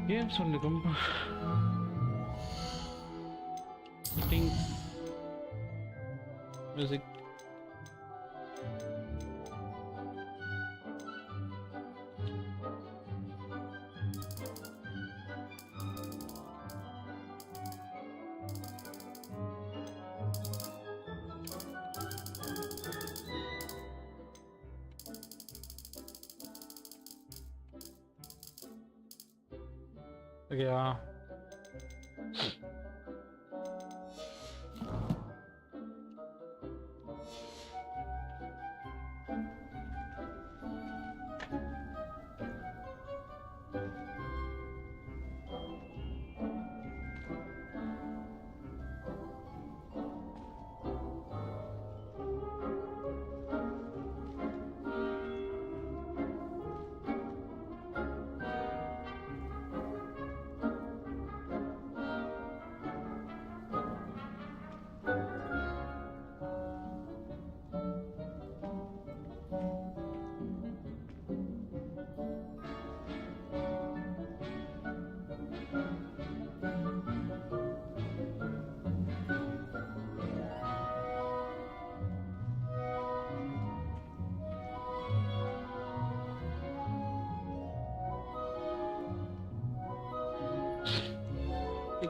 Games only things music. Yeah.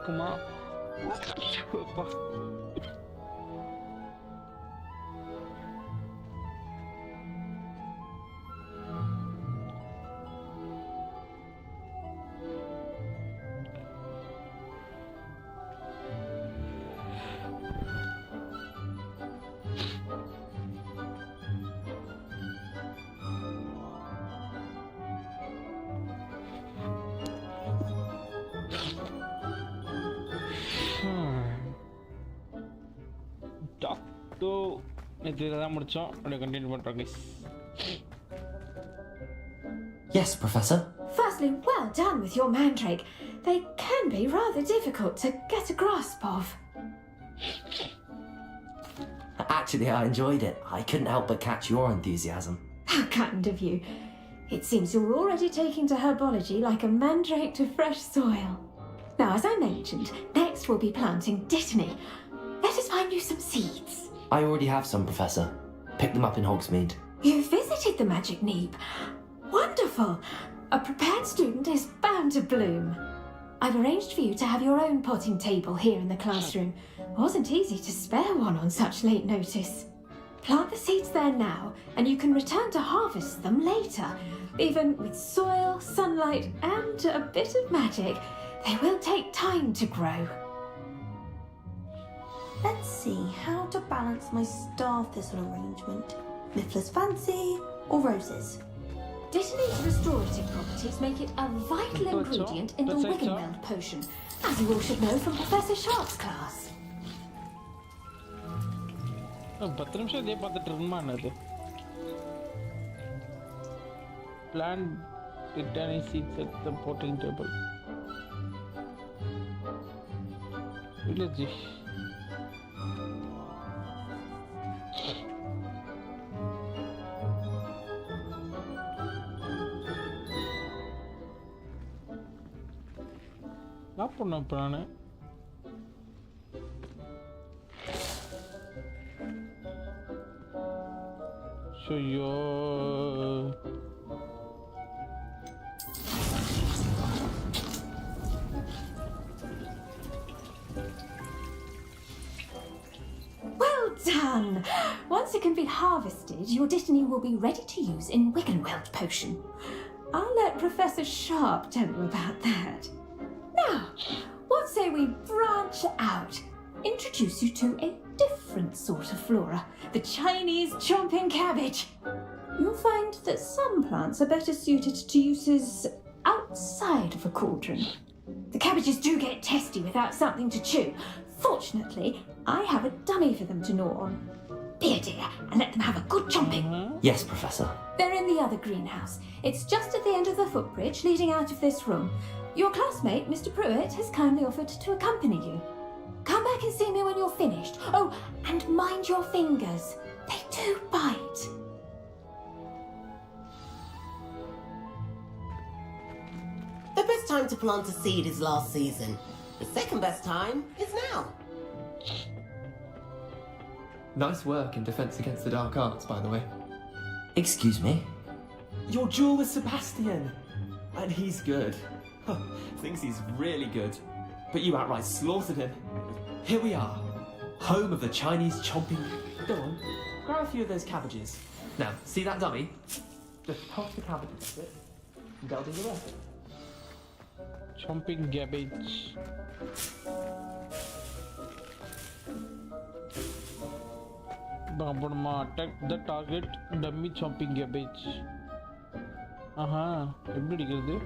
Kuma. Yes, Professor. Firstly, well done with your mandrake. They can be rather difficult to get a grasp of. Actually, I enjoyed it. I couldn't help but catch your enthusiasm. How kind of you. It seems you're already taking to herbology like a mandrake to fresh soil. Now, as I mentioned, next we'll be planting dittany. Let us find you some seeds. I already have some, Professor. Picked them up in Hogsmeade. You visited the Magic Neep. Wonderful. A prepared student is bound to bloom. I've arranged for you to have your own potting table here in the classroom. Wasn't easy to spare one on such late notice. Plant the seeds there now, and you can return to harvest them later. Even with soil, sunlight, and a bit of magic, they will take time to grow. Let's see how to balance my star thistle arrangement. Mifflin's fancy or roses? Dittany's restorative properties make it a vital ingredient in the Wiggenweld potion, as you all should know from Professor Sharp's class. Plant titany seeds at the potting table. Village. Not for no prana. So you. Well done! Once it can be harvested, your dittany will be ready to use in Wiggenweld potion. I'll let Professor Sharp tell you about that. Now, what say we branch out? Introduce you to a different sort of flora, the Chinese chomping cabbage. You'll find that some plants are better suited to uses outside of a cauldron. The cabbages do get testy without something to chew. Fortunately, I have a dummy for them to gnaw on. Be a dear and let them have a good chomping. Yes, Professor. They're in the other greenhouse. It's just at the end of the footbridge leading out of this room. Your classmate, Mr. Pruitt, has kindly offered to accompany you. Come back and see me when you're finished. Oh, and mind your fingers. They do bite. The best time to plant a seed is last season. The second best time is now. Nice work in Defense Against the Dark Arts, by the way. Excuse me? Your duel with Sebastian! And he's good. Thinks he's really good. But you outright slaughtered him. Here we are. Home of the Chinese chomping... Go on, grab a few of those cabbages. Now, see that dummy? Just toss the cabbages a bit, and they'll do the rest. Chomping cabbage. Bambama attack the target dummy chomping cabbage. Aha, எப்படி அடிக்கிறது?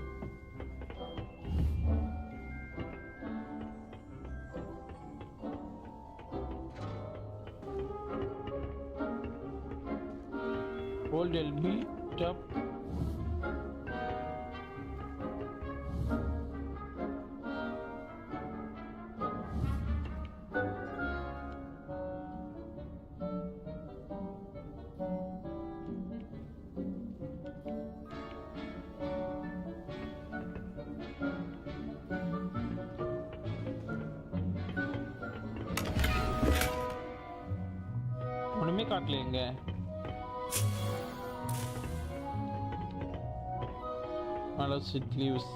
Hold LB, tap. ஒண்ணுமே காட்டலையேங்க. Allow sick leaves.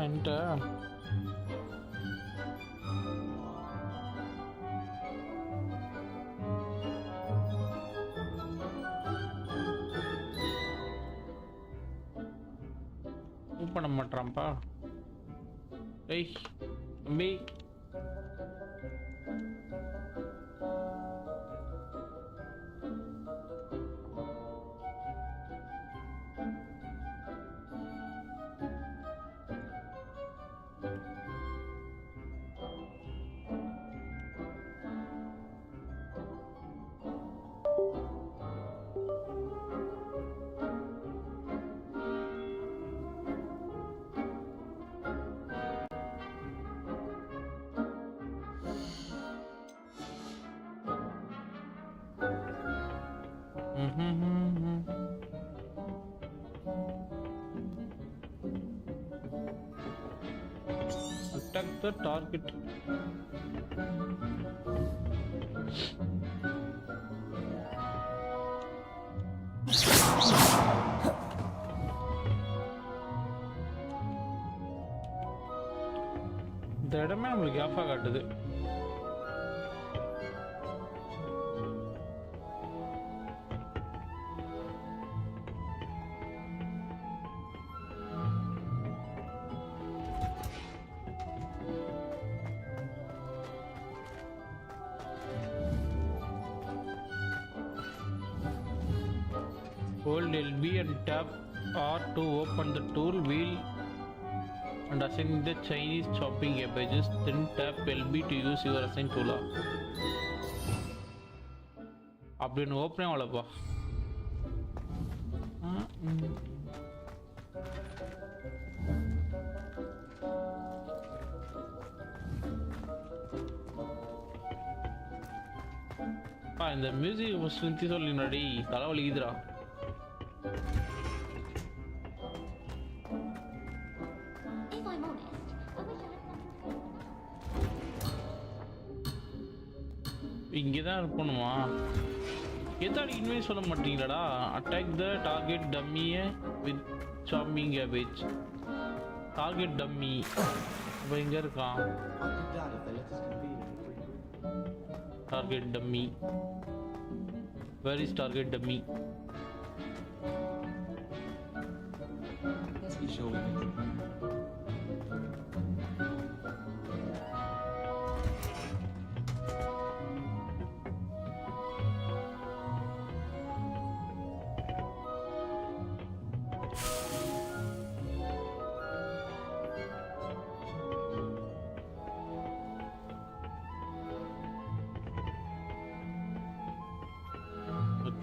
Enter. பண்ண மாட்டான்ப்பா. ஏய் தம்பி, attack the target. இந்த இடமே நம்மளுக்கு ஆஃபா காட்டுது. Hold LB and tap R to open the tool wheel and assign the Chinese chopping cabbages. Then tap LB to use your assigned tool. அப்படின்னு ஓப்பனே அவ்வளோப்பா. இந்த music நிறுத்தி சொல்லினாடி தலைவலிக்குதுடா. இங்கதான் இருக்கணுமா? எதாடி இன்வைட் சொல்ல மாட்டீங்களாடா? அட்டாக் த டார்கெட் டம்மியை with chomping cabbage. Target dummy இப்போ எங்க இருக்கான்? Target dummy. Where is target dummy? Let's be sure we make it.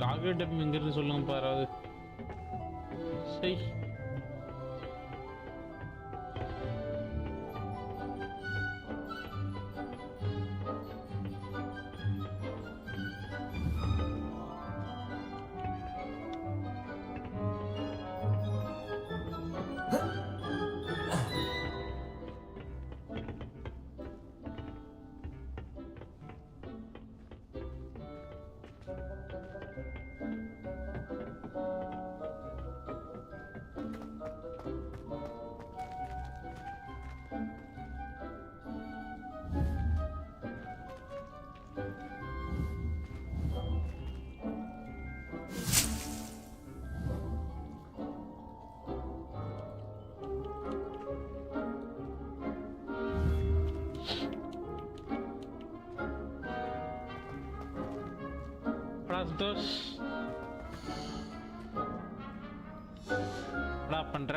Target time எங்க இருக்கு சொல்லுங்க பாராது. சரி. Dos. என்ன பண்ற?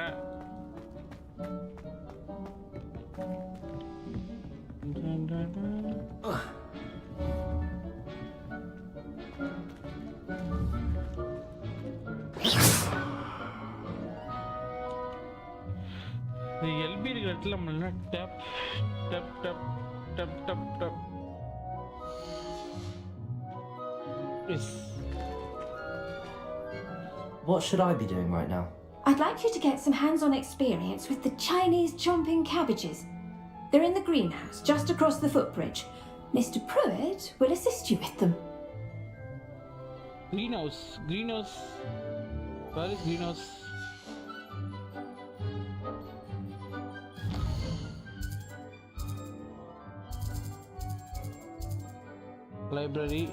எல்பி இருக்கிற இடத்துல நம்ம டப் டப் டப் டப் டப் டப். What should I be doing right now? I'd like you to get some hands-on experience with the Chinese jumping cabbages. They're in the greenhouse, just across the footbridge. Mr. Pruitt will assist you with them. Greenhouse. Greenhouse. Where is greenhouse? Library.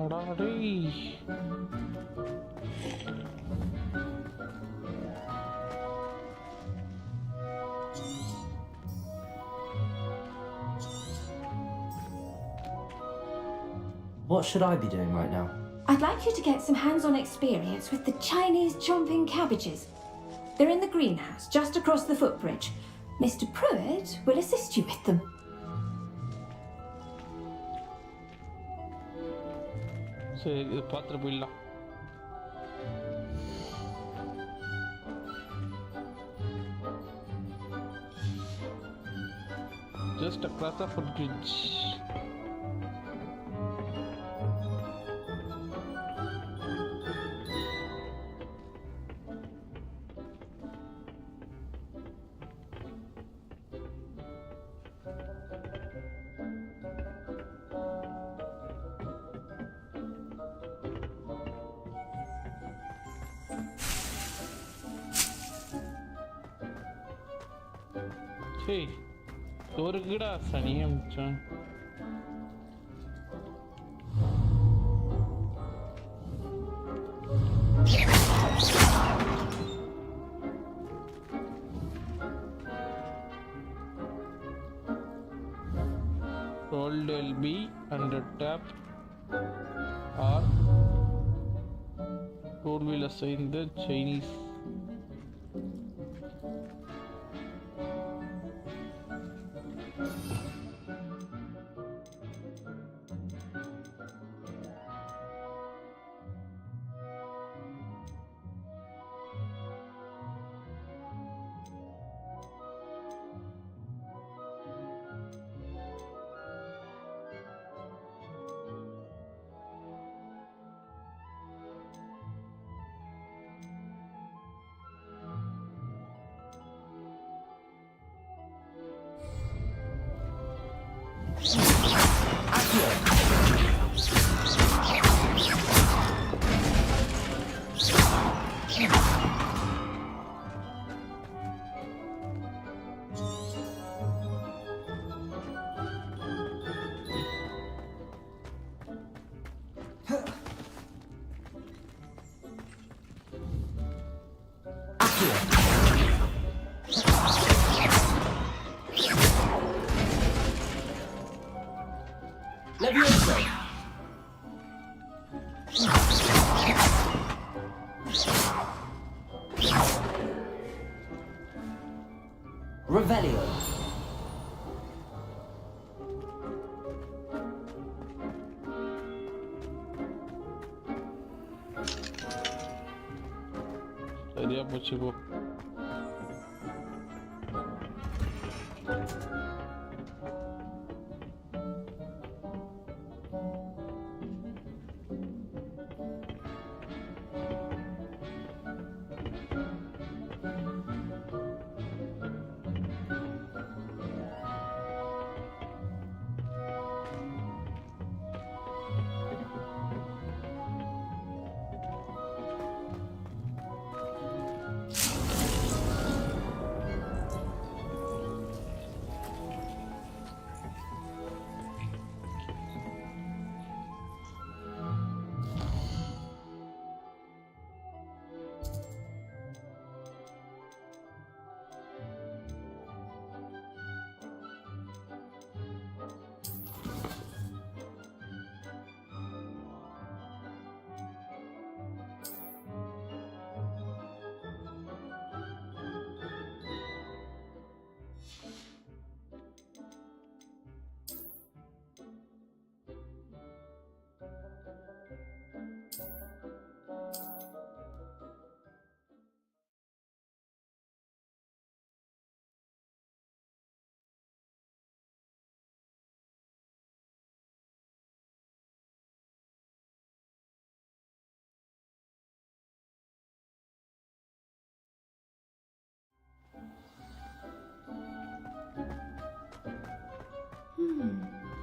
அடாடே. What should I be doing right now? I'd like you to get some hands-on experience with the Chinese jumping cabbages. They're in the greenhouse, just across the footbridge. Mr. Pruitt will assist you with them. சரி, இது பார்த்துட்டு போயிடலாம். Just across the footbridge. Hey, ஒரு கிடா சனியா மச்சான். Hold LB and tap R. Tool will assign the Chinese. Levioso. Revelio. சரியா போச்சு போ.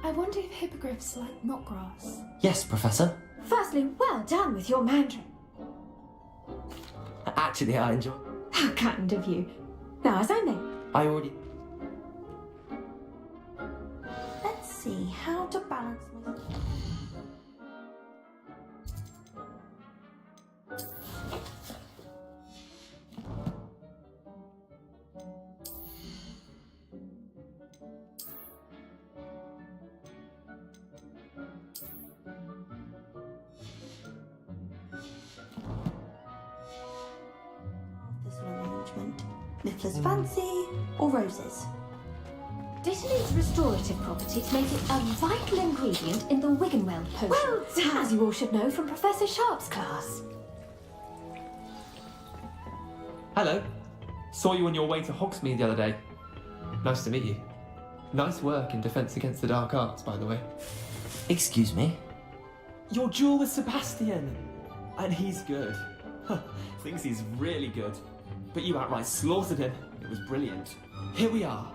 I wonder if hippogriffs like knotgrass. Yes, Professor. Firstly, well done with your Mandarin. Actually, I enjoy. How kind of you. Now, as I may. I already. Let's see how to balance my. This little arrangement. Mifflin's fancy or roses? Dittany's restorative properties make it a vital ingredient in the Wiggenweld potion. Well done! As you all should know from Professor Sharp's class. Hello. Saw you on your way to Hogsmeade the other day. Nice to meet you. Nice work in Defense Against the Dark Arts, by the way. Excuse me. Your duel with Sebastian! And he's good. Thinks he's really good. But you outright slaughtered him. It was brilliant. Here we are.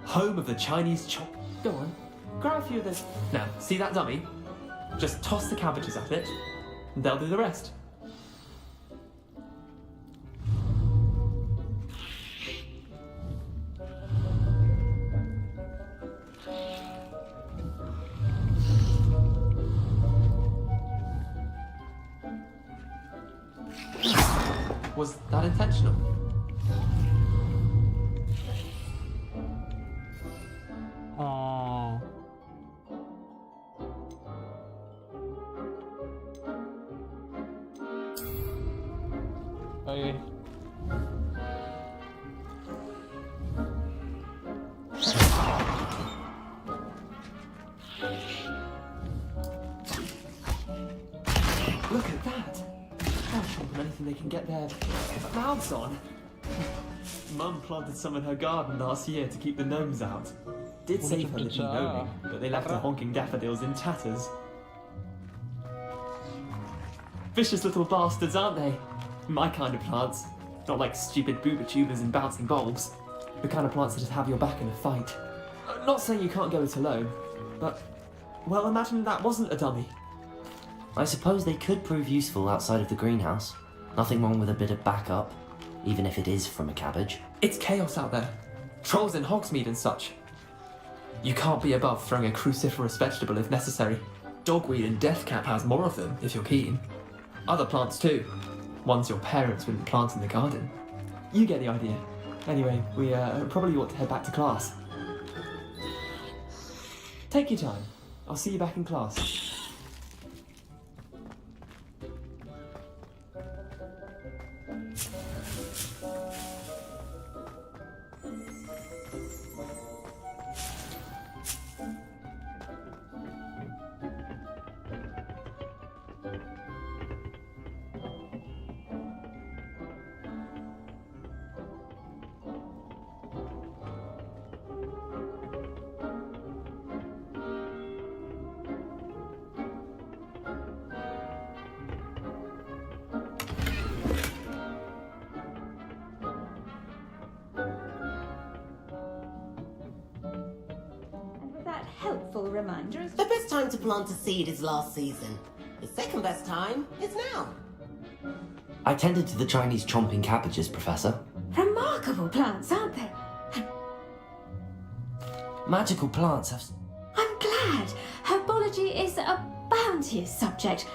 Home of the Chinese chop. Go on. Grab a few of this. Now, see that dummy? Just toss the cabbages at it, and they'll do the rest. Was that intentional? Oh. Okay. Look at that! I'll show them anything they can get their mouths on. Mum planted some in her garden last year to keep the gnomes out. Did save her little gnome, but they left her honking daffodils in tatters. Vicious little bastards, aren't they? My kind of plants. Not like stupid booba tubers and bouncing bulbs. The kind of plants that just have your back in a fight. Not saying you can't go it alone, but Well, imagine that wasn't a dummy. I suppose they could prove useful outside of the greenhouse. Nothing wrong with a bit of backup, even if it is from a cabbage. It's chaos out there. Trolls in Hogsmeade and such. You can't be above throwing a cruciferous vegetable if necessary. Dogweed and deathcap has more of them, if you're keen. Other plants too. Ones your parents wouldn't plant in the garden. You get the idea. Anyway, we probably ought to head back to class. Take your time. I'll see you back in class. And with that helpful reminder as The best time to plant a seed is last season. The second best time is now. I tended to the Chinese chomping cabbages, Professor. remarkable plants, aren't they? Magical plants have... I'm glad. Herbology is a bounteous subject.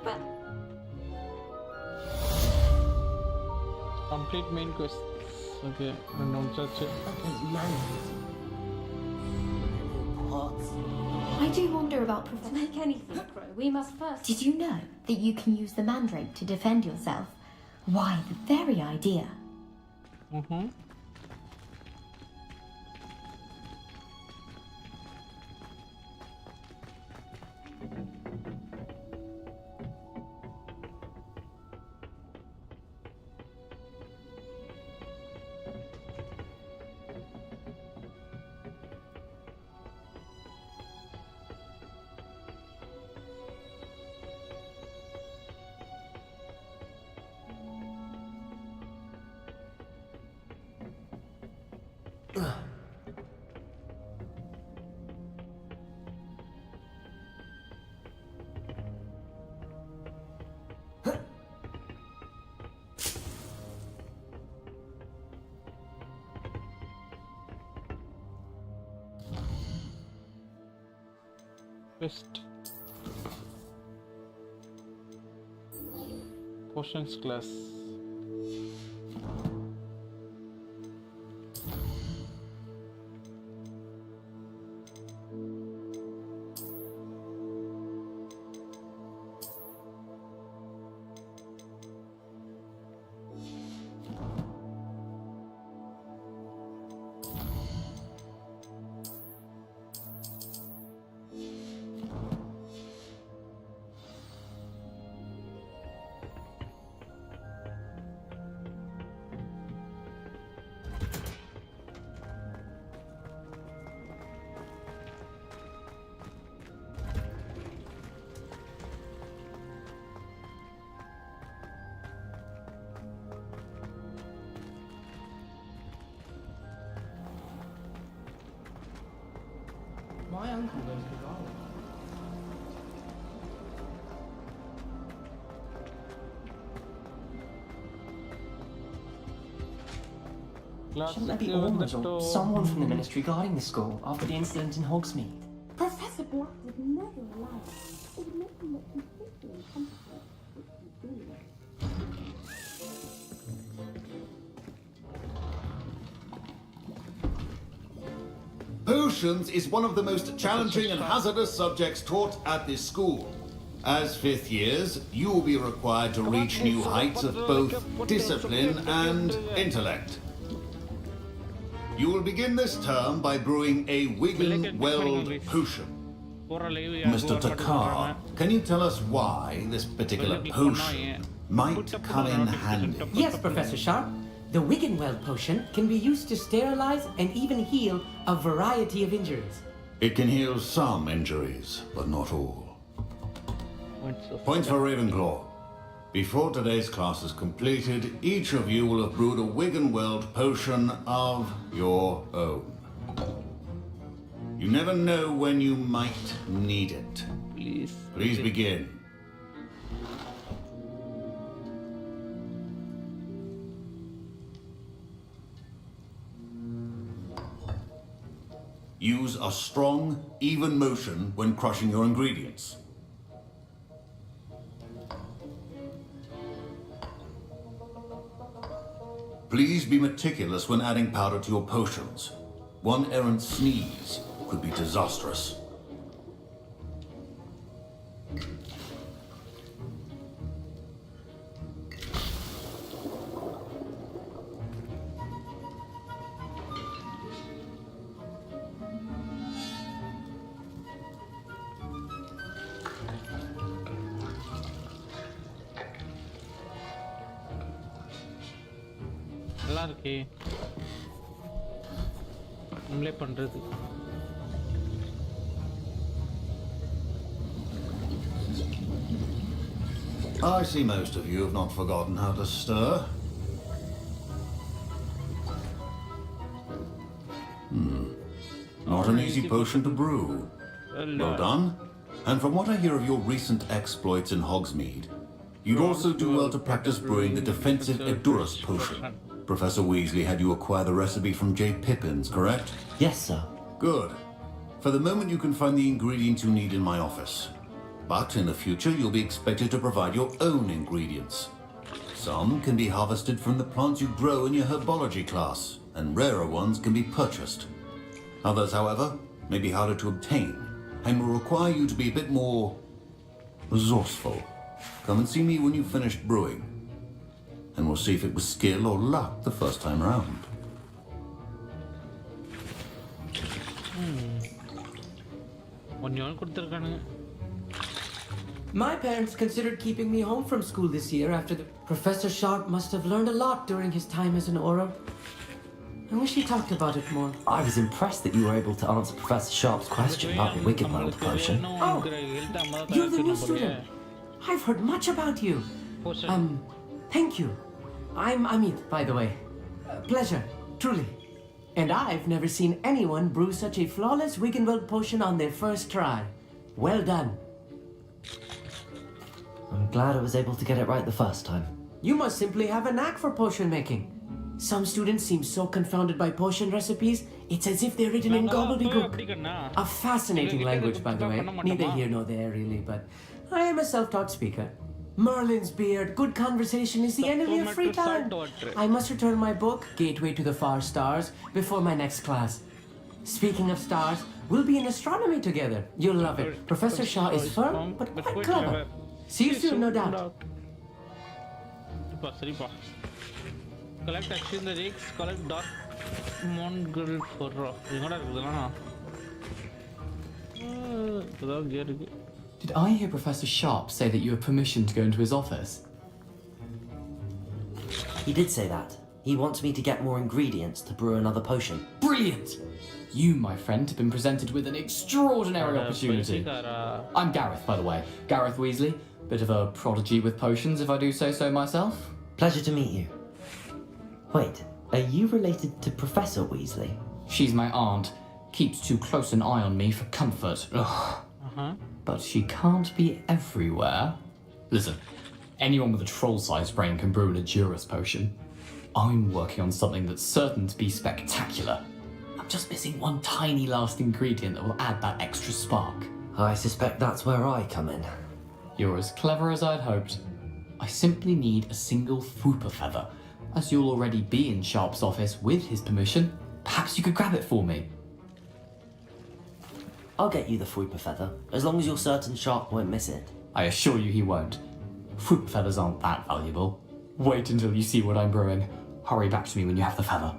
But Complete main quest. Okay, random search. Those mangoes. Pots. I do wonder about to Professor. make anything grow, we must first... Did you know that you can use the mandrake to defend yourself? Why, the very idea. Mm-hmm. Quest. Potions class. My uncle knows the garden. Shouldn't there be orders or someone from the ministry guarding the school after the incident in Hogsmeade? Professor Black would never allow it. It would make him look completely incompetent, which he's doing. Potions is one of the most challenging and hazardous subjects taught at this school. As fifth years, you will be required to reach new heights of both discipline and intellect. You will begin this term by brewing a Wiggenweld potion. Mr. Takar, can you tell us why this particular potion might come in handy? Yes, Professor Sharp. The Wiggenweld potion can be used to sterilize and even heal a variety of injuries. It can heal some injuries, but not all. Points for Ravenclaw. Before today's class is completed, each of you will have brewed a Wiggenweld potion of your own. You never know when you might need it. Please. Please begin. Use a strong, even motion when crushing your ingredients. Please be meticulous when adding powder to your potions. One errant sneeze could be disastrous. நல்லா இருக்கே நம்மளே பண்றது I see most of you have not forgotten how to stir. Not an easy potion to brew. Well done. And from what I hear of your recent exploits in Hogsmeade, you'd also do well to practice brewing the defensive Edurus potion. Professor Weasley had you acquire the recipe from J. Pippins, correct? Yes, sir. Good. For the moment, you can find the ingredients you need in my office. But in the future, you'll be expected to provide your own ingredients. Some can be harvested from the plants you grow in your herbology class, and rarer ones can be purchased. Others, however, may be harder to obtain, and will require you to be a bit more resourceful. Come and see me when you've finished brewing, and we'll see if it was skill or luck the first time round. My parents considered keeping me home from school this year after the... Professor Sharp must have learned a lot during his time as an Auror. I wish he talked about it more. I was impressed that you were able to answer Professor Sharp's question about the Wiggenweld potion. Oh, you're the new student. I've heard much about you. Thank you. I'm Amit, by the way. Pleasure, truly. And I've never seen anyone brew such a flawless Wiggenweld potion on their first try. Well done. I'm glad I was able to get it right the first time. You must simply have a knack for potion making. Some students seem so confounded by potion recipes, it's as if they're written in gobbledygook. A fascinating language, by the way. Neither here nor there, really, but I am a self-taught speaker. Merlin's beard, good conversation is the enemy of free time. I must return my book, Gateway to the Far Stars, before my next class. Speaking of stars, we'll be in astronomy together. You'll love it. Professor Shaw is firm, but quite clever. See you soon, no doubt. Collect action the rakes, collect dark mongrel for rock. Did I hear Professor Sharp say that you have permission to go into his office? He did say that. He wants me to get more ingredients to brew another potion. Brilliant! You, my friend, have been presented with an extraordinary opportunity. I'm Gareth, by the way. Gareth Weasley. Bit of a prodigy with potions, if I do say so myself. Pleasure to meet you. Wait, are you related to Professor Weasley? She's my aunt. Keeps too close an eye on me for comfort. Ugh. But she can't be everywhere. Listen, anyone with a troll-sized brain can brew an Edurus potion. I'm working on something that's certain to be spectacular. I'm just missing one tiny last ingredient that will add that extra spark. I suspect that's where I come in. You're as clever as I'd hoped. I simply need a single Fwooper feather. As you'll already be in Sharp's office with his permission, perhaps you could grab it for me. I'll get you the Fwooper feather, as long as you're certain Sharp won't miss it. I assure you he won't. Fwooper feathers aren't that valuable. Wait until you see what I'm brewing. Hurry back to me when you have the feather.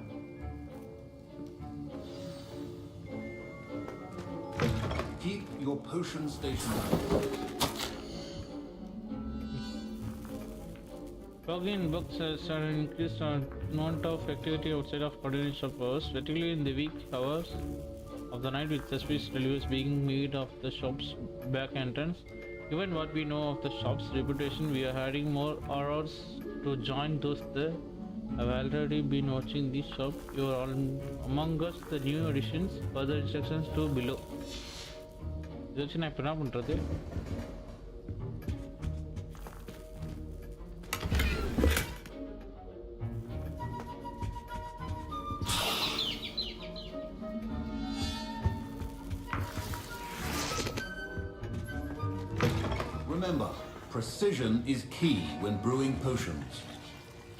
Keep your potion stationary. Login books has an increased amount of activity outside of ordinary hours, particularly in the weak hours of the night, with suspicious deliveries being made of the shop's back entrance. Given what we know of the shop's reputation, we are adding more hours to join those there. I've already been watching this shop. You are all among us the new additions. Further instructions to below. இதை வச்சு நான் இப்போ என்ன பண்ணுறது? Remember, precision is key when brewing potions.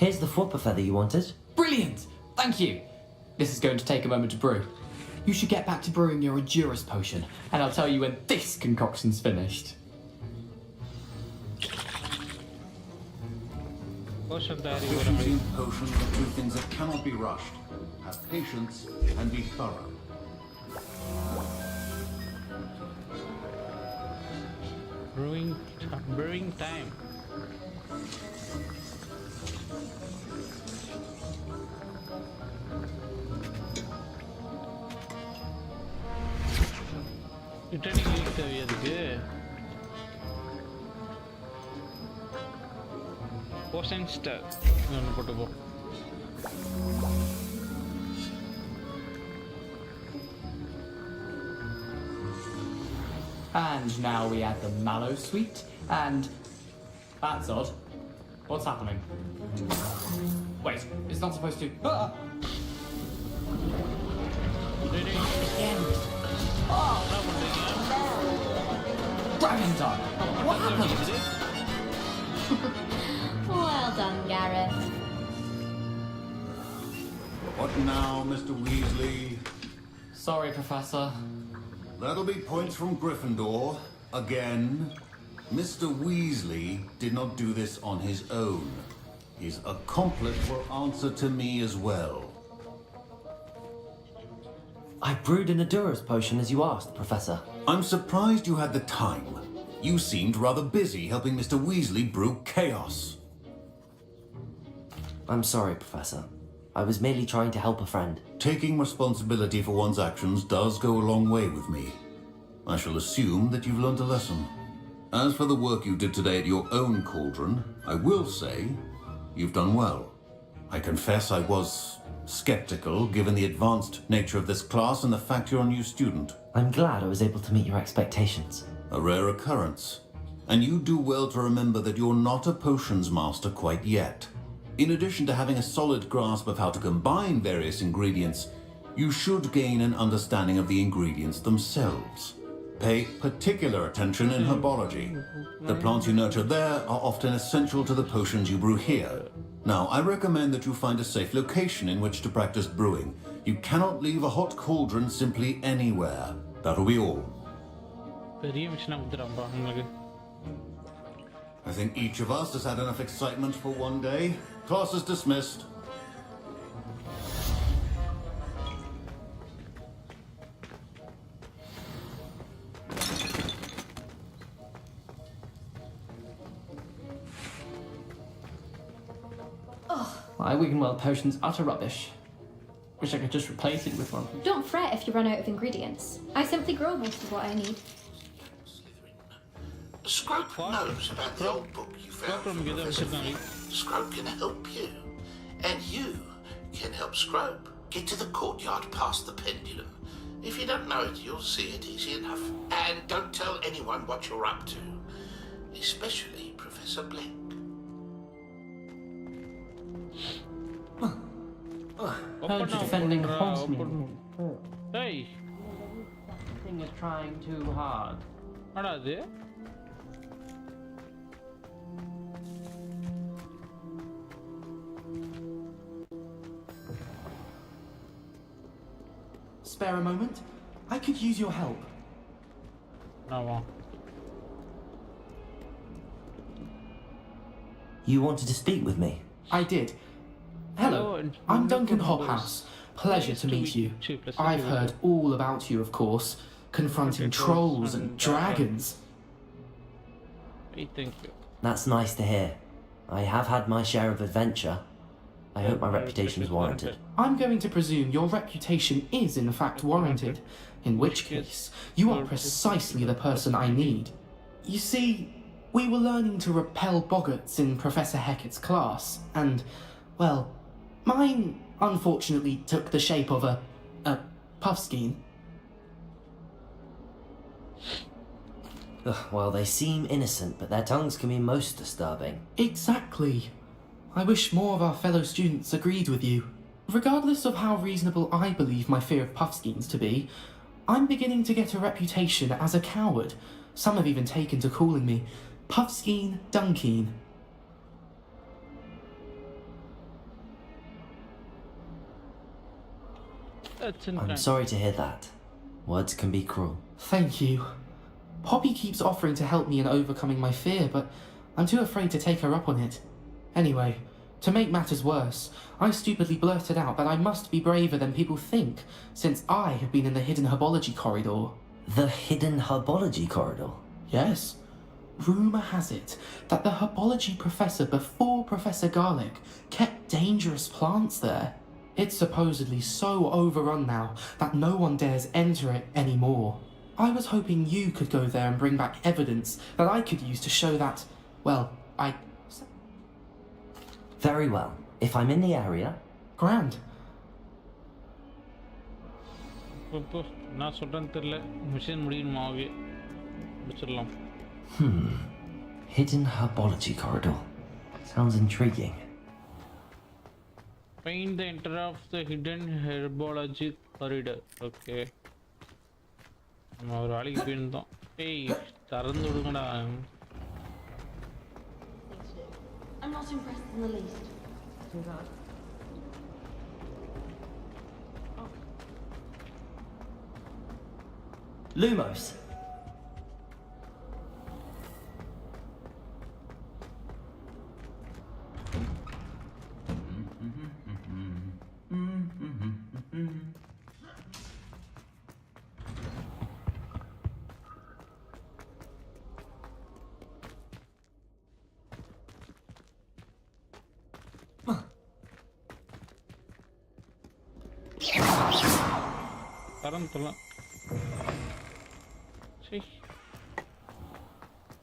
Here's the flopper feather you wanted. Brilliant! Thank you! This is going to take a moment to brew. You should get back to brewing your Endurance potion, and I'll tell you when this concoction's finished. Efficiency in potions are two things that cannot be rushed. Have patience and be thorough. Brewing time. Returning leak தேவை அதுக்கு. Potion star. ஒன்று போட்டு போ. And now we add the mallow sweet, and that's odd. What's happening? Wait, it's not supposed to. Ah! Again. Oh! Dragon time! What happened? Well done, Gareth. What now, Mr. Weasley? Sorry, Professor. That'll be points from Gryffindor. Again. Mr. Weasley did not do this on his own. His accomplice will answer to me as well. I brewed an Endurance potion as you asked, Professor. I'm surprised you had the time. You seemed rather busy helping Mr. Weasley brew chaos. I'm sorry, Professor. I was merely trying to help a friend. Taking responsibility for one's actions does go a long way with me. I shall assume that you've learned a lesson. As for the work you did today at your own cauldron, I will say you've done well. I confess I was skeptical given the advanced nature of this class and the fact you're a new student. I'm glad I was able to meet your expectations. A rare occurrence. And you do well to remember that you're not a potions master quite yet. In addition to having a solid grasp of how to combine various ingredients, you should gain an understanding of the ingredients themselves. Pay particular attention in herbology. The plants you nurture there are often essential to the potions you brew here. Now, I recommend that you find a safe location in which to practice brewing. You cannot leave a hot cauldron simply anywhere. That'll be all. I think each of us has had enough excitement for one day. Class is dismissed. My Wiggenweld potion's utter rubbish. Wish I could just replace it with one. Don't fret if you run out of ingredients. I simply grow most of what I need. Scrope knows about the old book you found from Professor Fig. Scrope can help you. And you can help Scrope. Get to the courtyard past the pendulum. If you don't know it, you'll see it easy enough. And don't tell anyone what you're up to. Especially Professor Blake. Heard you defending Hogsmeade. Hey! Thing is trying too hard. What are they? Spare a moment? I could use your help. No. You wanted to speak with me? I did. Hello, I'm Duncan Hobhouse. Pleasure to meet you. I've heard all about you, of course, confronting trolls and dragons. Thank you. That's nice to hear. I have had my share of adventure. I hope my reputation is warranted. I'm going to presume your reputation is in fact warranted, in which case, you are precisely the person I need. You see, we were learning to repel boggarts in Professor Hecat's class, and, well, Mine, unfortunately, took the shape of a puffskein. Well, they seem innocent, but their tongues can be most disturbing. Exactly. I wish more of our fellow students agreed with you. Regardless of how reasonable I believe my fear of puffskeins to be, I'm beginning to get a reputation as a coward. Some have even taken to calling me Puffskein Dunkeen. I'm sorry to hear that. Words can be cruel. Thank you. Poppy keeps offering to help me in overcoming my fear, but I'm too afraid to take her up on it. Anyway, to make matters worse, I stupidly blurted out that I must be braver than people think, since I have been in the hidden herbology corridor. The hidden herbology corridor? Yes. Rumour has it that the herbology professor before Professor Garlic kept dangerous plants there. It's supposedly so overrun now that no one dares enter it anymore. I was hoping you could go there and bring back evidence that I could use to show that, well, I... Very well. If I'm in the area... Grand. Hidden herbology corridor. Sounds intriguing. Find the enter of the hidden herbology corridor. Okay. நம்ம ஒரு வேலைக்கு போயிருந்தோம். ஏய் திறந்து விடுங்கடா. I'm not impressed in the least. Too bad. Lumos.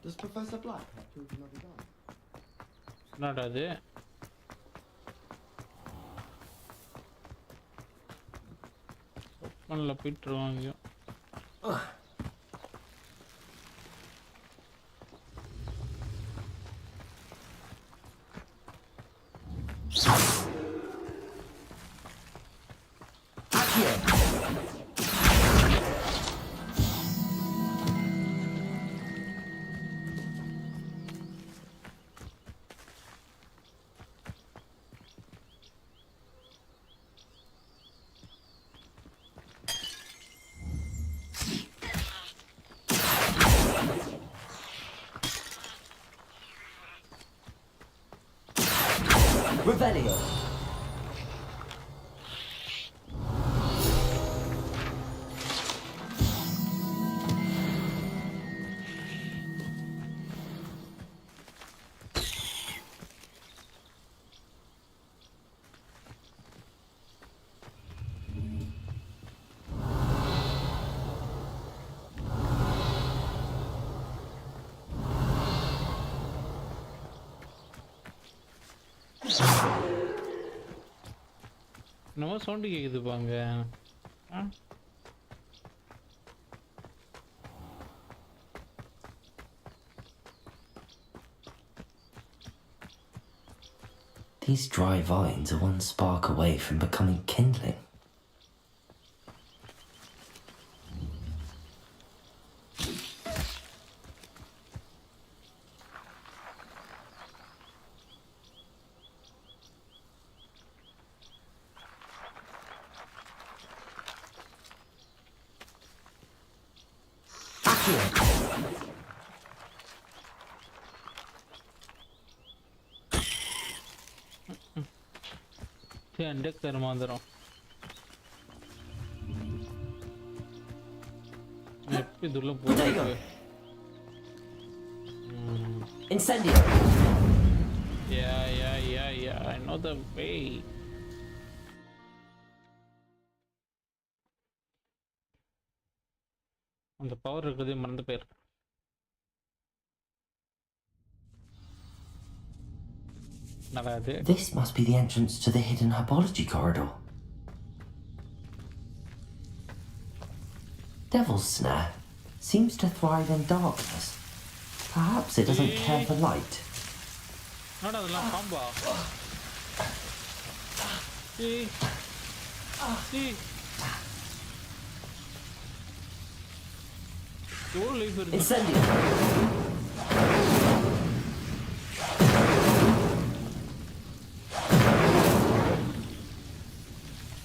Does Professor Black have children of his own? Not அது ஓப்பன்ல போயிட்டுருவாங்க. Revelio. நம்ம சவுண்ட் கேக்குது பாங்க. These dry vines are one spark away from becoming kindling. கருமாந்திரம் எப்படி இதுள்ள போகுது? Incendio. Yeah. I know the way. அந்த power இருக்குதே மறந்து போயிரு. This must be the entrance to the hidden herbology corridor. Devil's Snare seems to thrive in darkness. Perhaps it doesn't care for light. Incendio!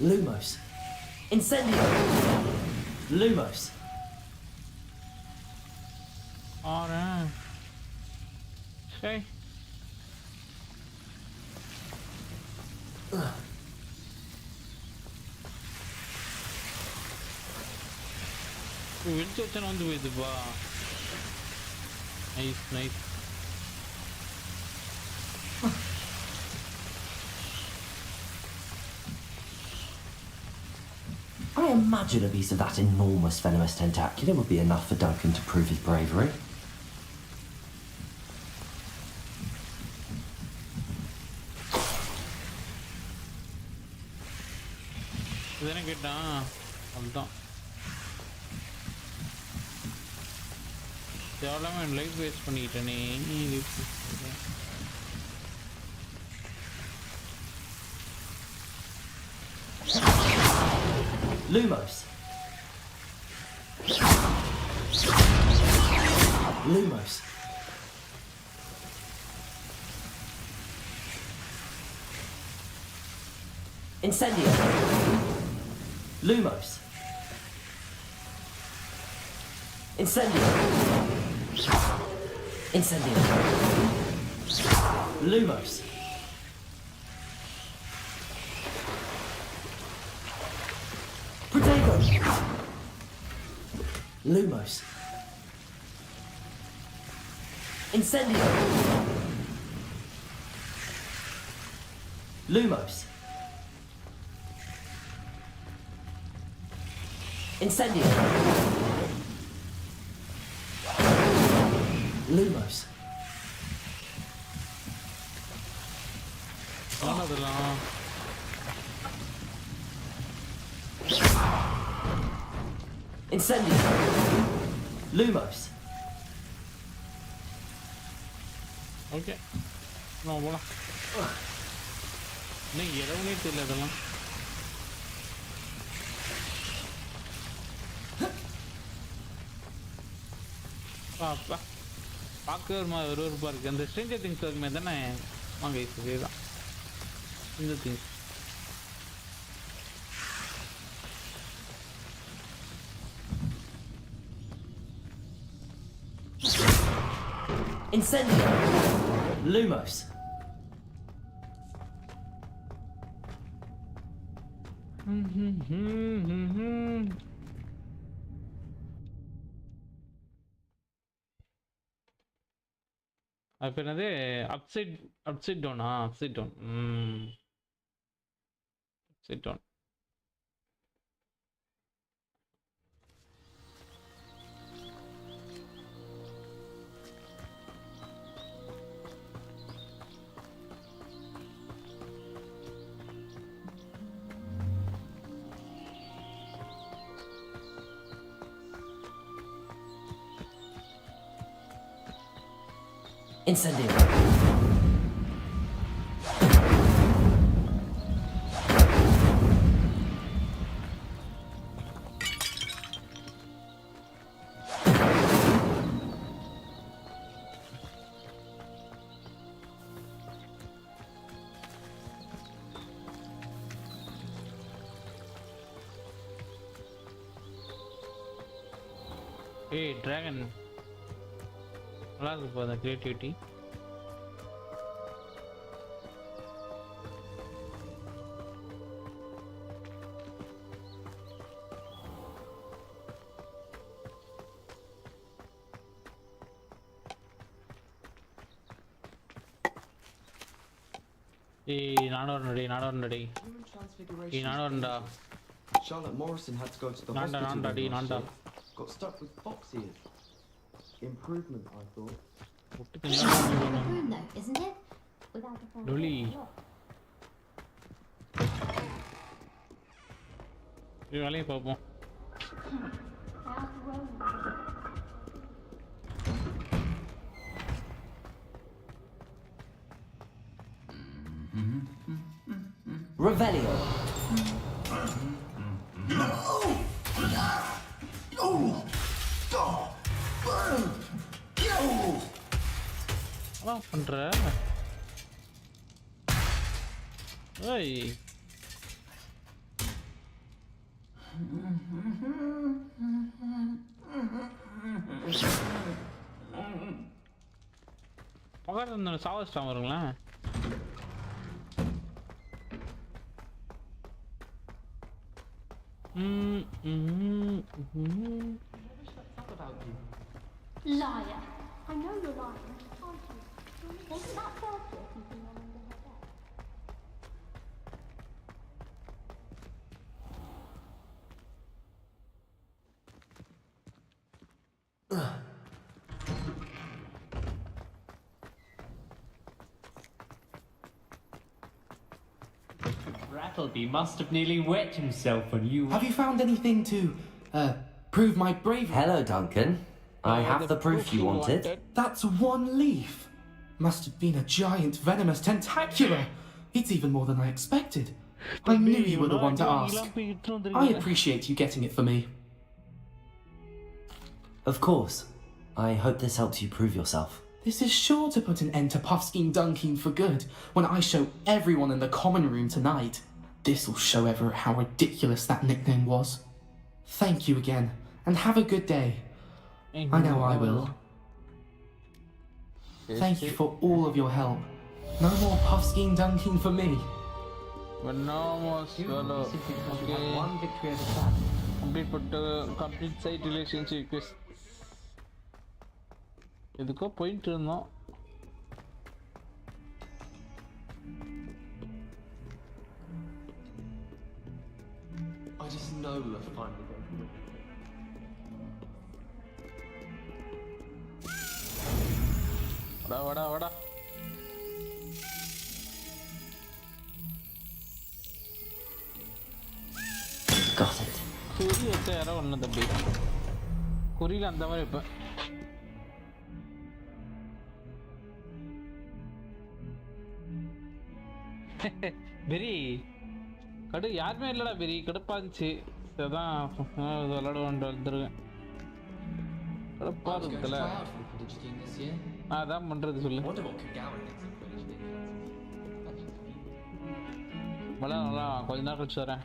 Lumos! Incendio! Lumos! Alright. Okay. Winch వచ్చాను ఉంది ఇది బా nice I imagine a piece of that enormous venomous tentacula would be enough for Duncan to prove his bravery. இதனை கேட்டான் அதுதான் தேவையில்லாம life waste பண்ணிக்கிட்டேனே Lumos! Lumos! Incendio! Lumos! Incendio! Incendio! Lumos! Protego! Lumos! Incendio! Lumos! Incendio! Lumos! Incendio! Lumos! Okay. No, bola. नहीं ये लोग नहीं चले थे ना पापा पाकर मार रोर पर गंदे स्ट्रेंजर थिंग्स में था ना मांगे इसके दा स्ट्रेंजर थिंग्स Incendio! Lumos! அப்ப என்னது அப்சைட் டவுனா upside down upside down Incendio! Hey, dragon. நல்லா இருக்கு அந்த கிரியேட்டிவிட்டி ஏய் நானும் ready Charlotte Morrison had to go to the Nanda, hospital. Nanda. Got stuck with fox ears. Improvement, I thought. Room though, isn't it? without a phone. Loli. இது வேலையை பார்ப்போம். Revelio. என்ன பண்ற? ஏய் பக்கத்துல இந்த சாவஸ்டாம் வருங்களேன். Liar. I know you're lying, aren't you? Wasn't that Thursday keeping one under her bed? Rattleby must have nearly wet himself when you... Have you found anything to, prove my bravery? Hello, Duncan. I have the proof you wanted. That's one leaf. Must have been a giant venomous tentacula. It's even more than I expected. I knew you were the one to ask. I appreciate you getting it for me. Of course. I hope this helps you prove yourself. This is sure to put an end to Puffskein Dunking for good when I show everyone in the common room tonight. This'll show Everett how ridiculous that nickname was. Thank you again, and have a good day. I know I will. Thank you for all of your help. No more Puffskein Dunking for me. But no more swallow. Okay. One victory at a time. Complete site relationship quest. இதுக்கோ போயிட்டு இருந்தோம். I just know we're finally going to win. வாடா. Got it. குறி வச்ச யாரோ ஒன்று தம்பி. குறியில் அந்த மாதிரி இப்போ பெரி கடு யாருமே இல்லடா பெரி கடுப்பா இருந்துச்சு. அதான் விளையாடுவான்ட்டு வந்துருக்கேன். கடுப்பா இருக்குல்ல. அதான் பண்றது சொல்லு. நல்லா கொஞ்ச நேரம் கழிச்சு வரேன்.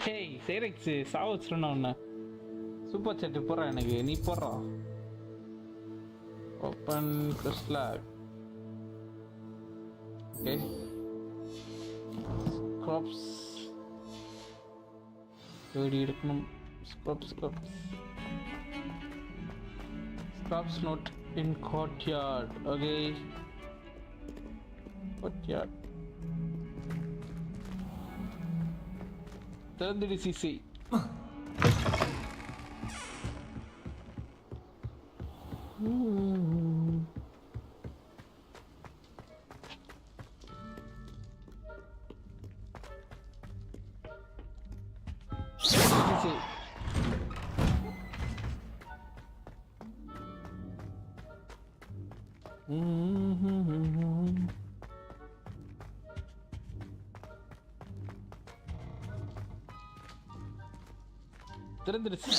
ஹேய் சேரெக்ஸ் சாவ வச்சிருந்தா ஒன்று சூப்பர் சாட்டு போடுறா எனக்கு நீ போடுறா. ஓப்பன் கிறிஸ்லாக் ஓகே ஸ்க்ராப்ஸ் தேடி எடுக்கணும். Scraps note in courtyard. Okay courtyard திறந்துடு சிசி. திறந்துடுச்சு.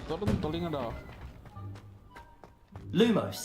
தொடர்ந்து தொலைங்கடா. Lumos.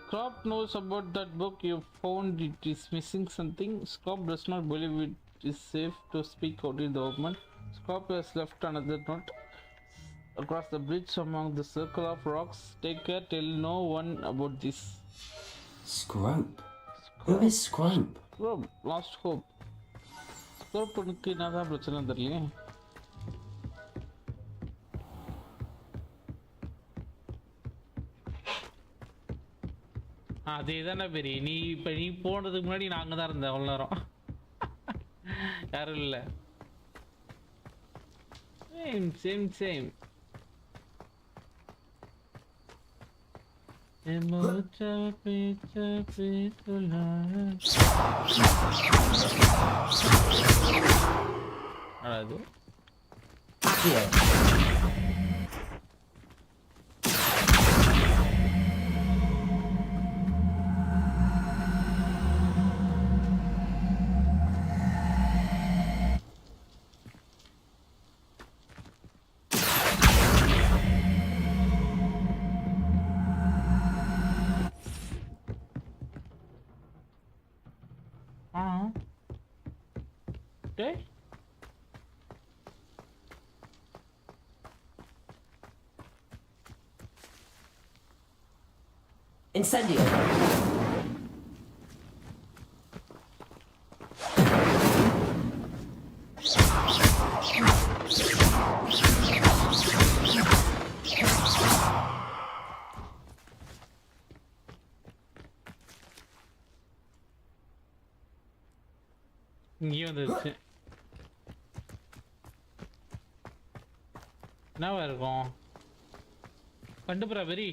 Scrop knows about that book you found. It is missing something. Scrop does not believe it is safe to speak out in the open. Scrop has left another note across the bridge among the circle of rocks. Take care, tell no one about this. Scrope. Who is Scrope? Scrope, lost hope. Scrope உனக்கு என்னதான் பிரச்சனை தெரியல. அதேதானே பெரிய நீ இப்ப நீ போனதுக்கு முன்னாடி நான் அங்கதான் இருந்தேன் அவ்வளவு நேரம். யாரும் இல்ல. சேம். அது Okay. Incendio. இங்கேயும் வந்துருச்சு. என்னவா இருக்கும் கண்டுபிரா வெரி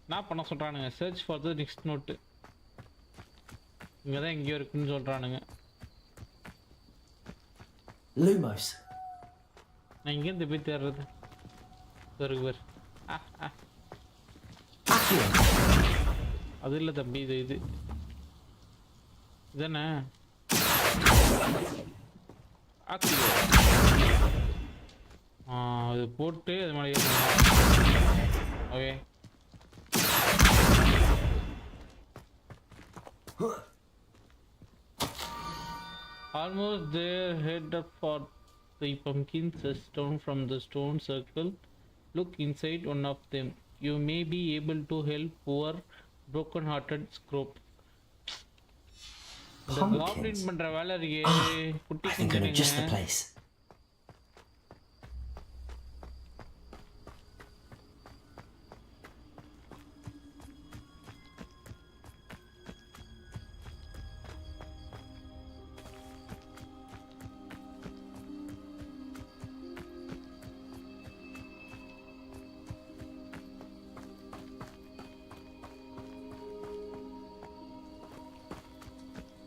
என்ன பண்ண சொல்றானுங்க search for the next note இங்கதான் எங்கேயோ இருக்குன்னு சொல்றானுங்க. Lumos. நான் இங்கேருந்து போய் தேடுறது வருவர். அது இல்லை தம்பி இது இதானே அது போட்டு அது மாதிரி okay. Almost there, head up for the pumpkins down from the stone circle. Look inside one of them. You may be able to help poor broken-hearted Scrope. Pumpkins? I think I know just the place.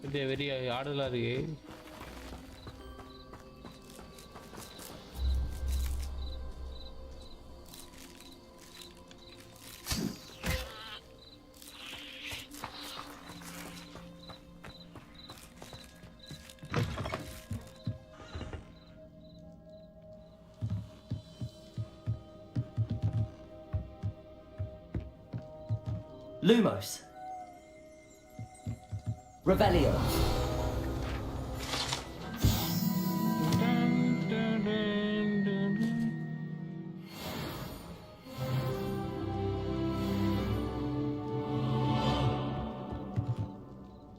இது very ஆடலா இருக்கு. Lumos. Revelio.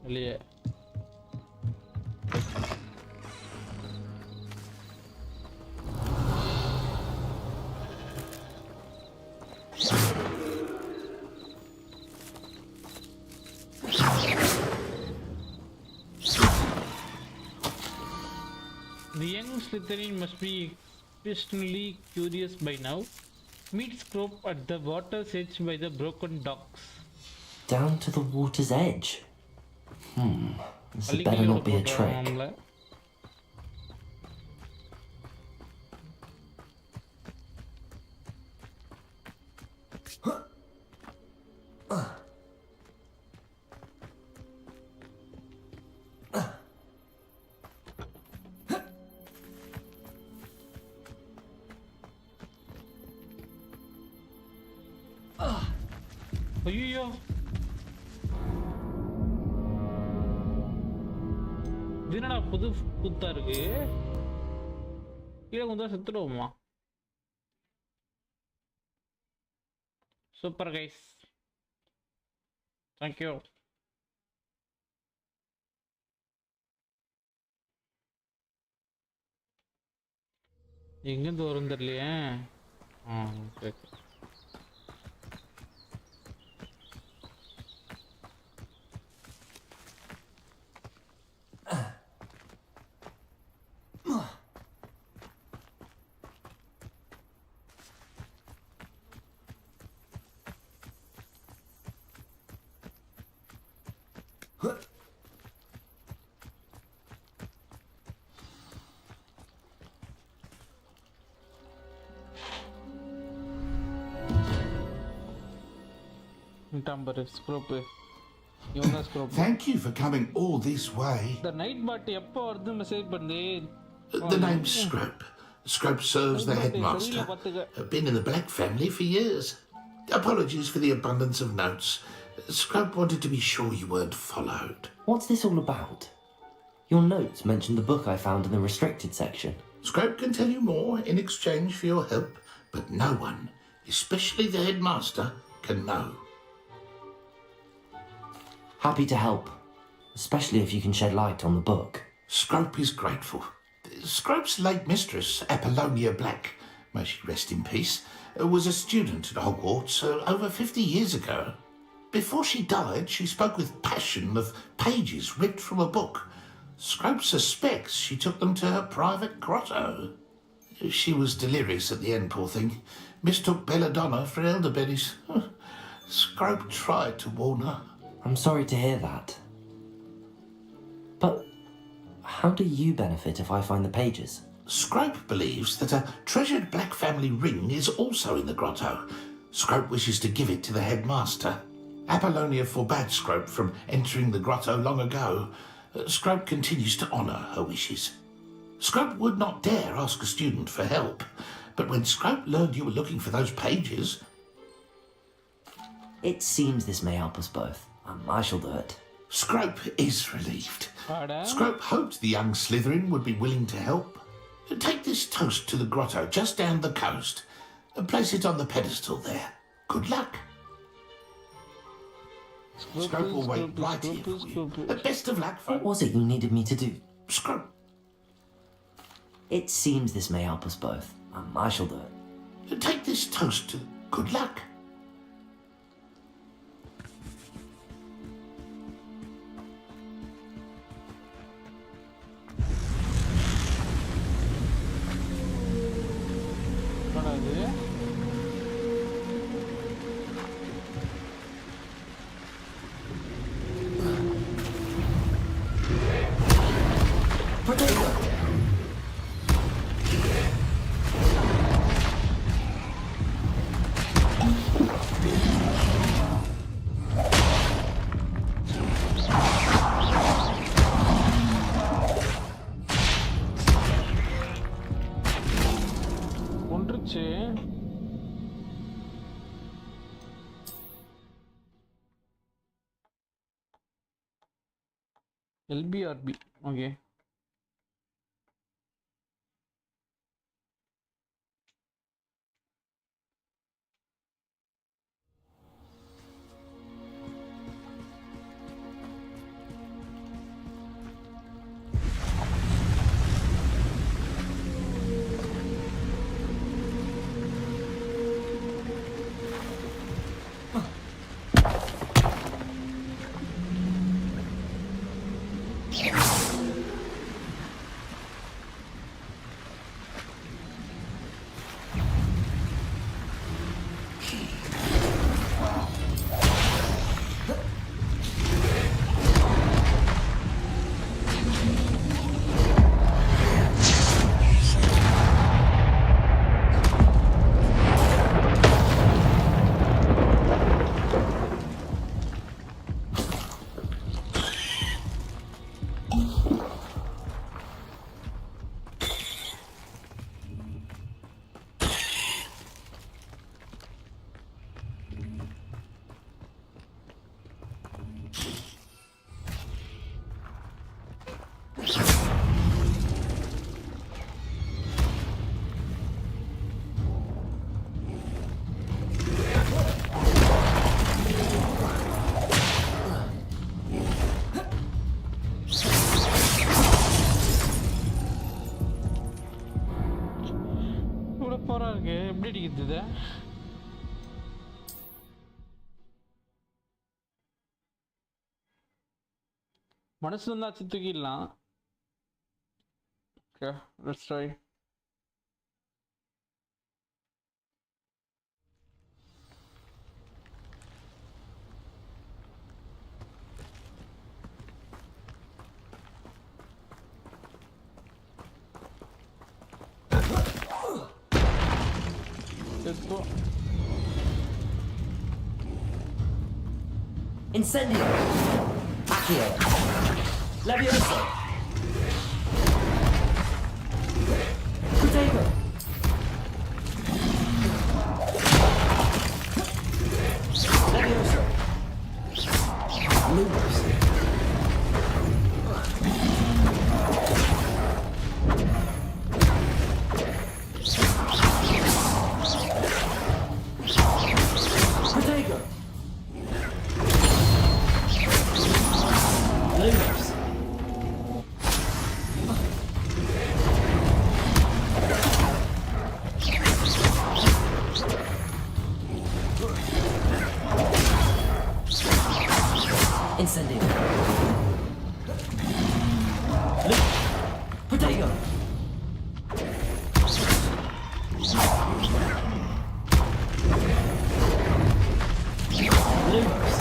இல்லையே The young Slytherin must be exceptionally curious by now. Meet Scrope at the water's edge by the broken docks. Down to the water's edge? This had better not be a trick. ஐயோ இது என்னடா புது புத்தா இருக்கு கீழே கொஞ்சம் செத்துடுவோமா super guys thank you எங்கேருந்து வரும் தெரியலையே. Okay. Thank you for coming all this way. The night bot எப்போ வருது மெசேஜ் பண்ணுது. The name's Scrope. Scrope serves the headmaster. Been in the Black family for years. Apologies for the abundance of notes. Scrope wanted to be sure you weren't followed. What's this all about? Your notes mentioned the book I found in the restricted section. Scrope can tell you more in exchange for your help, but no one, especially the headmaster, can know. Happy to help, especially if you can shed light on the book. Scrope is grateful. Scrope's late mistress, Apollonia Black, may she rest in peace, was a student at Hogwarts over 50 years ago. Before she died, she spoke with passion of pages ripped from a book. Scrope suspects she took them to her private grotto. She was delirious at the end, poor thing. Mistook belladonna for elderberries. Scrope tried to warn her. I'm sorry to hear that. But how do you benefit if I find the pages? Scrope believes that a treasured Black family ring is also in the grotto. Scrope wishes to give it to the headmaster. Apollonia forbade Scrope from entering the grotto long ago. Scrope continues to honour her wishes. Scrope would not dare ask a student for help, but when Scrope learned you were looking for those pages... It seems this may help us both. I shall do it. Scrope is relieved. Scrope hoped the young Slytherin would be willing to help. Take this toast to the grotto just down the coast and place it on the pedestal there. Good luck. Scrope will wait right here for you. Best of luck, folks. What was it you needed me to do? Scrope. It seems this may help us both. I shall do it. Take this toast to... Good luck. LBRB. Okay. ಇದ್ದಿದೆ ಮನಸ್ಸನ್ನ ಚಿತ್ತಗಿಲ್ಲ. Okay, let's try. Let's go. Incendio! Accio! Levioso! Protego! Levioso! Lumos! Protego! Lumos! Incendio! Protego! Lumos!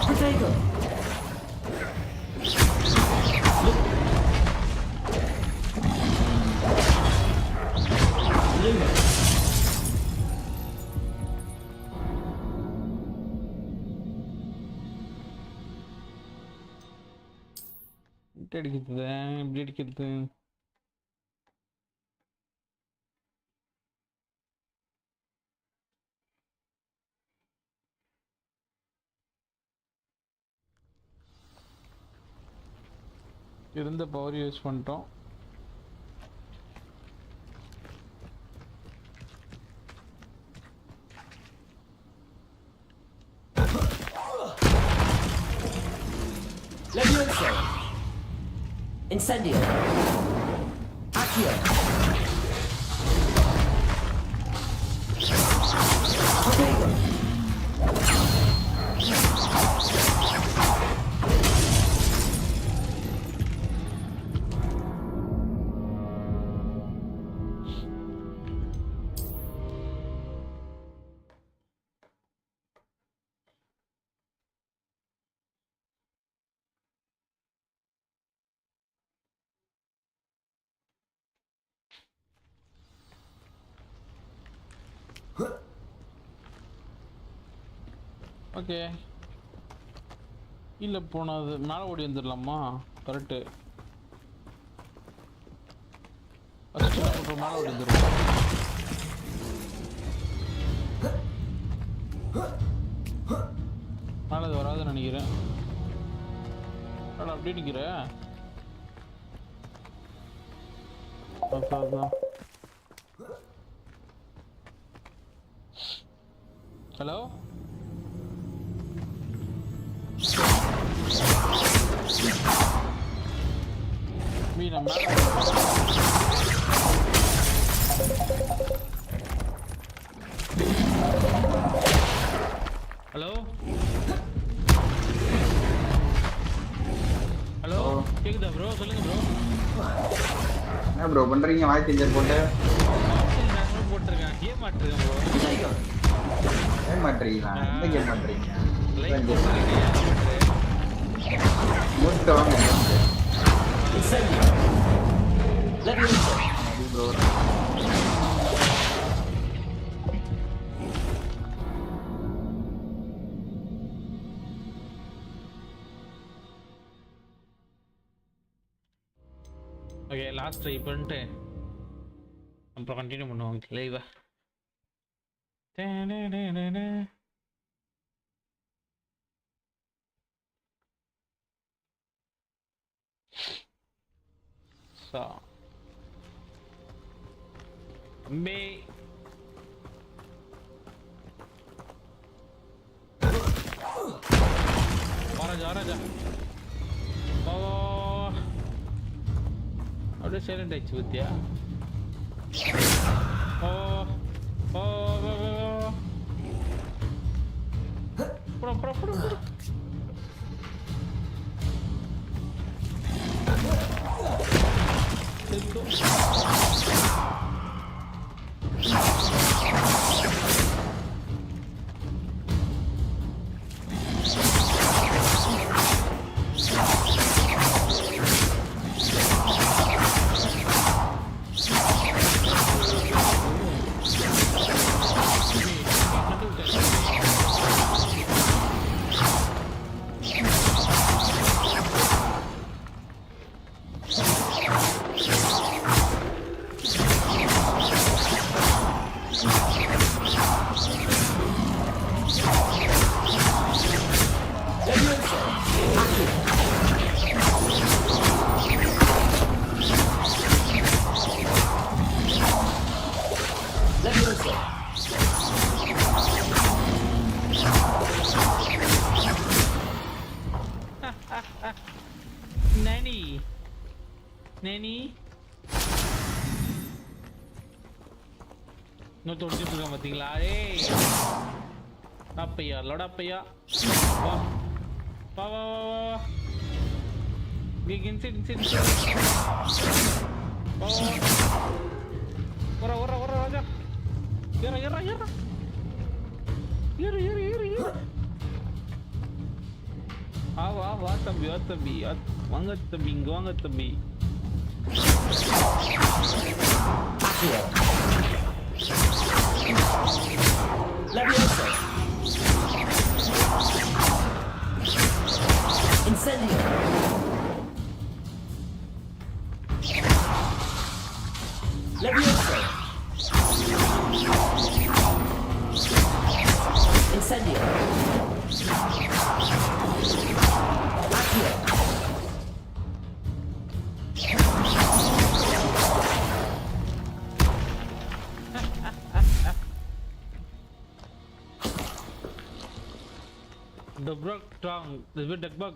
Protego! Lumos! ಅಡಿಕಿರ್ತದೆ எப்படி அடிக்கிறது? இருந்த power use பண்ணிட்டோம். Levioso! Incendio! Accio! Protego! Okay, இல்லை போனது மேலே ஓடி வந்துடலாமா? கரெக்டு. ஃபஸ்ட்டு அப்புறம் மேலே ஓடி வந்துடுவோம். மேலே அது வராதுன்னு நினைக்கிறேன். அப்படியே நிற்கிற அதான். ஹலோ, மீனா மேலே ஹலோ ஹலோ கேக்குதா ப்ரோ? சொல்லுங்க ப்ரோ. என்ன ப்ரோ பண்றீங்க? வாய் டீச்சர் போட்டு போட்டிருக்கேன். கேம் ஆட்டுருக்கேன் ப்ரோ. கேம் ஆட்டுறீங்களா? எந்த கேம் ஆட்டுறீங்க? மூட்டு வாங்க ப்ரோ. ஓகே, லாஸ்ட் ட்ரை பண்ணிட்டு அப்புறம் கண்டினியூ பண்ணுவாங்க லைவா. ஸோ அம்பே Raja. How do I silent H with ya? Pura. Let's go. Nanny. No தொடிச்சிட்டு இருக்க பாத்தீங்களா? ஏய். அப்பையா, லோட அப்பையா. வா. Inside. Ora Raja. Yara. Yara. Wah, tembbi. Wangat tembbi. Leviosa. Incendio. Leviosa. Incendio. Accio. The brook tongue. This is duckbug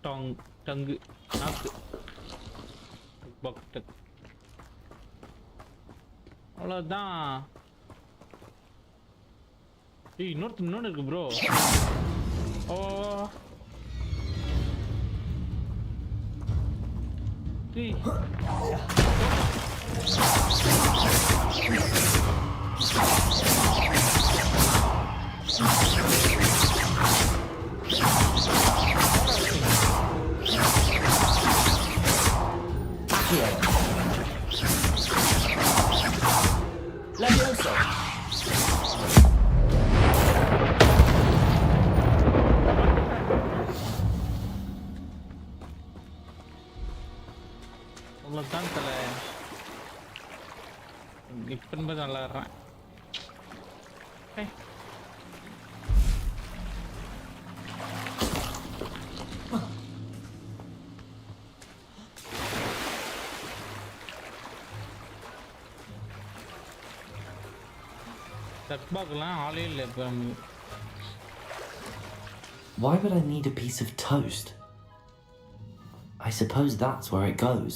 tongue. Duckbug. அவ்வளோதான். ஏய் இன்னொன்று இருக்கு bro. ஓ Leviosa. அவ்வளோதான் தலை. இப்போ நல்லா வர்றேன். டக்பாக்லாம் ஆளே இல்லை இப்போ. Why would I need a piece of toast? I suppose that's where it goes.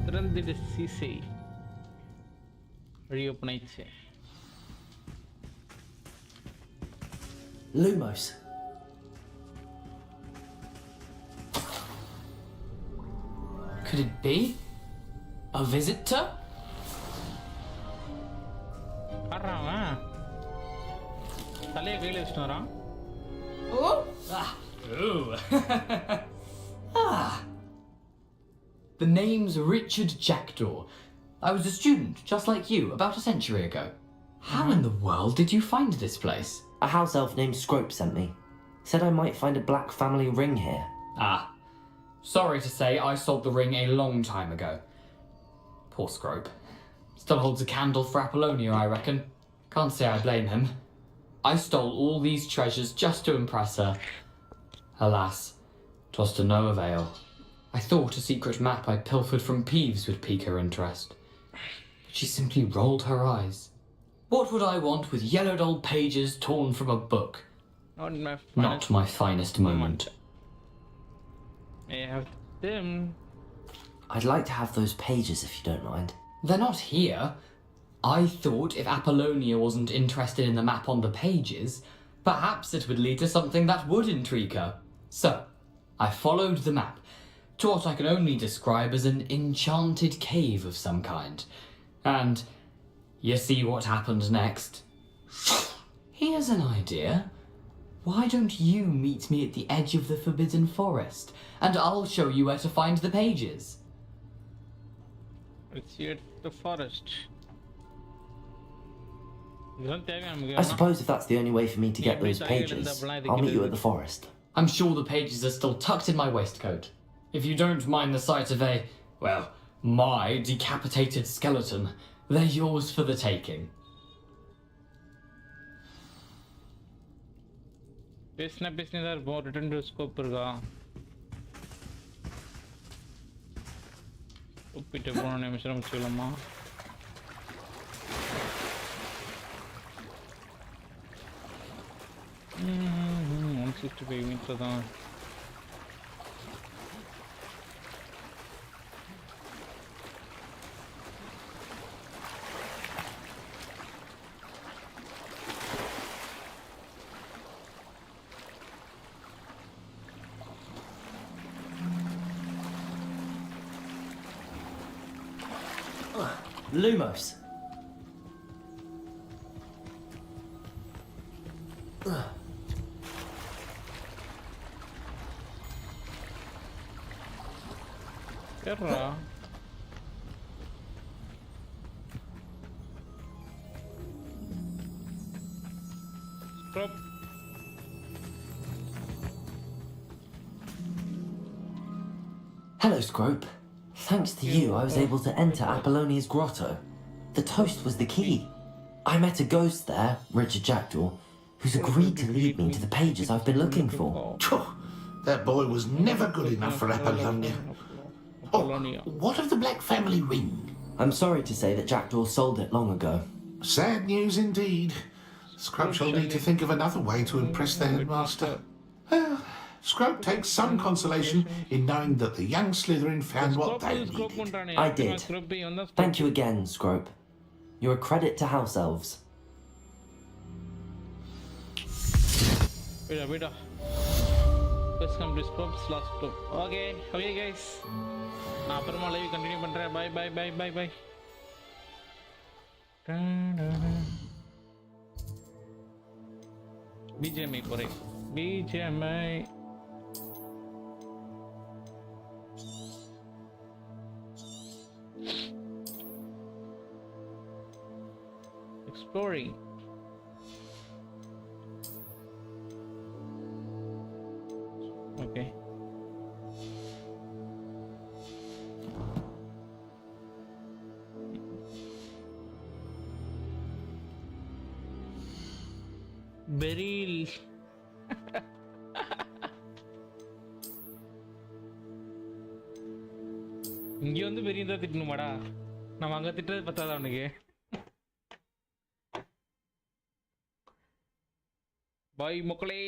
திறந்திட சீசை reopen it. Lumos. Could it be? A visitor? வர்றான் தலையை கையில் வச்சுட்டு வரான். The name's Richard Jackdaw. I was a student, just like you, about a century ago. How in the world did you find this place? A house elf named Scrope sent me. Said I might find a black family ring here. Sorry to say, I sold the ring a long time ago. Poor Scrope. Still holds a candle for Apollonia, I reckon. Can't say I blame him. I stole all these treasures just to impress her. Alas, 'twas to no avail. I thought a secret map I pilfered from Peeves would pique her interest. But she simply rolled her eyes. What would I want with yellowed old pages torn from a book? Not my finest moment. May I have them? I'd like to have those pages if you don't mind. They're not here. I thought if Apollonia wasn't interested in the map on the pages, perhaps it would lead to something that would intrigue her. So, I followed the map to what I can only describe as an enchanted cave of some kind. And you see what happened next? Here's an idea. Why don't you meet me at the edge of the Forbidden Forest, and I'll show you where to find the pages? It's here at the forest. I suppose if that's the only way for me to get those pages, I'll meet you at the forest. I'm sure the pages are still tucked in my waistcoat. If you don't mind the sight of my decapitated skeleton, they're yours for the taking. Return to scope Lumos. Terra. Scrub. Hello, Scrope. Thanks to you, I was able to enter Apollonia's grotto. The toast was the key. I met a ghost there, Richard Jackdaw, who's agreed to lead me to the pages I've been looking for. That boy was never good enough for Apollonia. Oh, what of the Black family ring? I'm sorry to say that Jackdaw sold it long ago. Sad news indeed. Scrub shall need to think of another way to impress the headmaster. Well, Scrub takes some consolation in knowing that the young Slytherin found what they needed. I did. Thank you again, Scrope. You're a credit to House Elves. Wait. Let's come to Scrub's last stop. Okay, guys. நான் அப்புறமா live continue பண்றேன். Bye. BGMI போறேன். BGMI. Exploring. Okay. Beryl. இங்க வந்து பெரிய தான் திட்டணுமாடா? நம்ம அங்க திட்டது பத்தாதா உனக்கு? பாய் மக்களே.